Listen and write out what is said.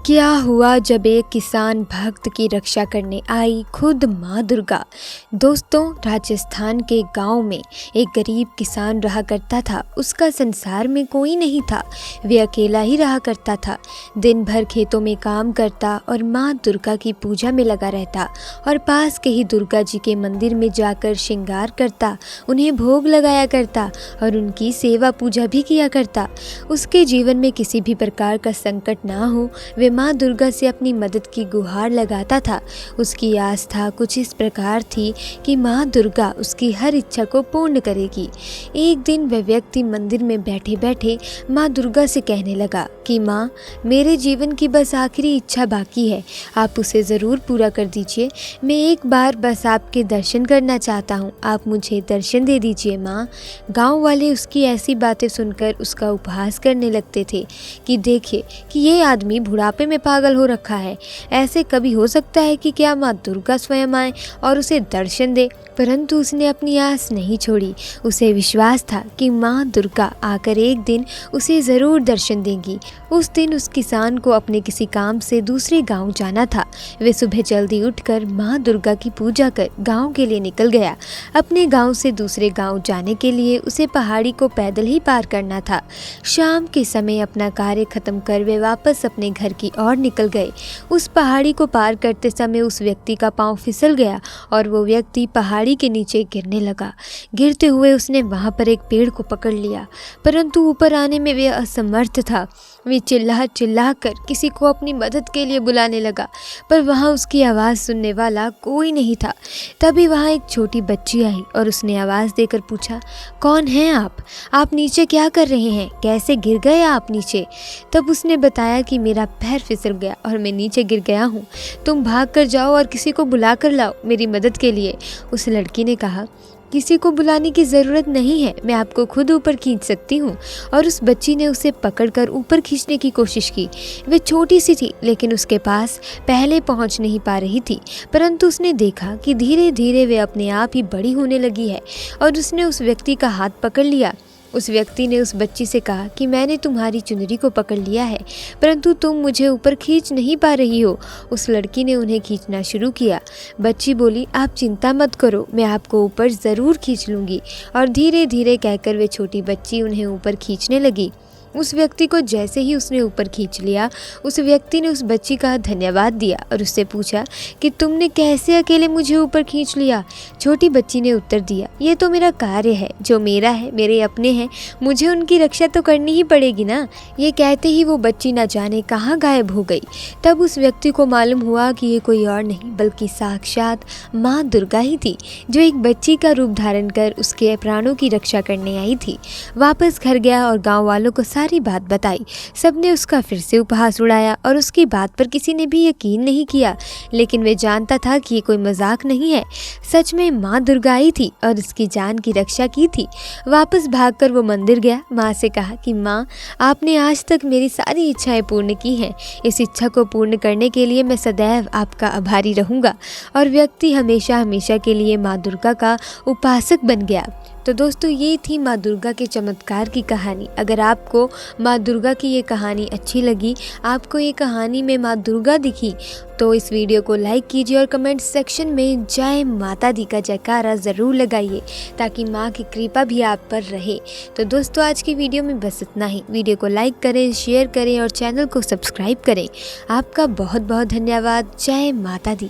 क्या हुआ जब एक किसान भक्त की रक्षा करने आई खुद माँ दुर्गा। दोस्तों, राजस्थान के गांव में एक गरीब किसान रहा करता था। उसका संसार में कोई नहीं था, वे अकेला ही रहा करता था। दिन भर खेतों में काम करता और माँ दुर्गा की पूजा में लगा रहता और पास के ही दुर्गा जी के मंदिर में जाकर श्रृंगार करता, उन्हें भोग लगाया करता और उनकी सेवा पूजा भी किया करता। उसके जीवन में किसी भी प्रकार का संकट ना हो, वे माँ दुर्गा से अपनी मदद की गुहार लगाता था। उसकी आस्था कुछ इस प्रकार थी कि माँ दुर्गा उसकी हर इच्छा को पूर्ण करेगी। एक दिन वह व्यक्ति मंदिर में बैठे बैठे माँ दुर्गा से कहने लगा कि माँ, मेरे जीवन की बस आखिरी इच्छा बाकी है, आप उसे ज़रूर पूरा कर दीजिए। मैं एक बार बस आपके दर्शन करना चाहता हूँ, आप मुझे दर्शन दे दीजिए माँ। गाँव वाले उसकी ऐसी बातें सुनकर उसका उपहास करने लगते थे कि देखिए कि ये आदमी बुढ़ापे में पागल हो रखा है। ऐसे कभी हो सकता है कि क्या माँ दुर्गा स्वयं आए और उसे दर्शन दे? परंतु उसने अपनी आस नहीं छोड़ी। उसे विश्वास था कि माँ दुर्गा आकर एक दिन उसे ज़रूर दर्शन देंगी। उस दिन उस किसान को अपने किसी काम से दूसरे गांव जाना था। वे सुबह जल्दी उठकर माँ दुर्गा की पूजा कर गांव के लिए निकल गया। अपने गांव से दूसरे गांव जाने के लिए उसे पहाड़ी को पैदल ही पार करना था। शाम के समय अपना कार्य खत्म कर वे वापस अपने घर की ओर निकल गए। उस पहाड़ी को पार करते समय उस व्यक्ति का पांव फिसल गया और वो व्यक्ति पहाड़ी के नीचे गिरने लगा। गिरते हुए उसने वहां पर एक पेड़ को पकड़ लिया, परंतु ऊपर आने में वे असमर्थ था। वे चिल्ला चिल्ला कर किसी को अपनी मदद के लिए बुलाने लगा, पर वहाँ उसकी आवाज़ सुनने वाला कोई नहीं था। तभी वहाँ एक छोटी बच्ची आई और उसने आवाज़ देकर पूछा, कौन हैं आप नीचे क्या कर रहे हैं? कैसे गिर गए आप नीचे? तब उसने बताया कि मेरा पैर फिसल गया और मैं नीचे गिर गया हूँ। तुम भाग कर जाओ और किसी को बुला कर लाओ मेरी मदद के लिए। उस लड़की ने कहा, किसी को बुलाने की ज़रूरत नहीं है, मैं आपको खुद ऊपर खींच सकती हूँ। और उस बच्ची ने उसे पकड़कर ऊपर खींचने की कोशिश की। वे छोटी सी थी, लेकिन उसके पास पहले पहुँच नहीं पा रही थी, परंतु उसने देखा कि धीरे धीरे वे अपने आप ही बड़ी होने लगी है और उसने उस व्यक्ति का हाथ पकड़ लिया। उस व्यक्ति ने उस बच्ची से कहा कि मैंने तुम्हारी चुनरी को पकड़ लिया है, परंतु तुम मुझे ऊपर खींच नहीं पा रही हो। उस लड़की ने उन्हें खींचना शुरू किया। बच्ची बोली, आप चिंता मत करो, मैं आपको ऊपर ज़रूर खींच लूँगी। और धीरे धीरे कहकर वे छोटी बच्ची उन्हें ऊपर खींचने लगी। उस व्यक्ति को जैसे ही उसने ऊपर खींच लिया, उस व्यक्ति ने उस बच्ची का धन्यवाद दिया और उससे पूछा कि तुमने कैसे अकेले मुझे ऊपर खींच लिया? छोटी बच्ची ने उत्तर दिया, ये तो मेरा कार्य है, जो मेरा है, मेरे अपने हैं, मुझे उनकी रक्षा तो करनी ही पड़ेगी ना। ये कहते ही वो बच्ची न जाने कहाँ गायब हो गई। तब उस व्यक्ति को मालूम हुआ कि ये कोई और नहीं बल्कि साक्षात माँ दुर्गा ही थी, जो एक बच्ची का रूप धारण कर उसके प्राणों की रक्षा करने आई थी। वापस घर गया और गाँव वालों को सारी बात बताई। सबने उसका फिर से उपहास उड़ाया और उसकी बात पर किसी ने भी यकीन नहीं किया, लेकिन वे जानता था कि ये कोई मजाक नहीं है। सच में माँ दुर्गा आई थी और उसकी जान की रक्षा की थी। वापस भागकर वो मंदिर गया। माँ से कहा कि माँ, आपने आज तक मेरी सारी इच्छाएं पूर्ण की हैं। इस इच्छा को पूर्ण करने के लिए मैं सदैव आपका आभारी रहूँगा। और व्यक्ति हमेशा हमेशा के लिए माँ दुर्गा का उपासक बन गया। तो दोस्तों, ये थी माँ दुर्गा के चमत्कार की कहानी। अगर आपको माँ दुर्गा की ये कहानी अच्छी लगी, आपको ये कहानी में माँ दुर्गा दिखी, तो इस वीडियो को लाइक कीजिए और कमेंट सेक्शन में जय माता दी का जयकारा ज़रूर लगाइए, ताकि माँ की कृपा भी आप पर रहे। तो दोस्तों, आज की वीडियो में बस इतना ही। वीडियो को लाइक करें, शेयर करें और चैनल को सब्सक्राइब करें। आपका बहुत बहुत धन्यवाद। जय माता दी।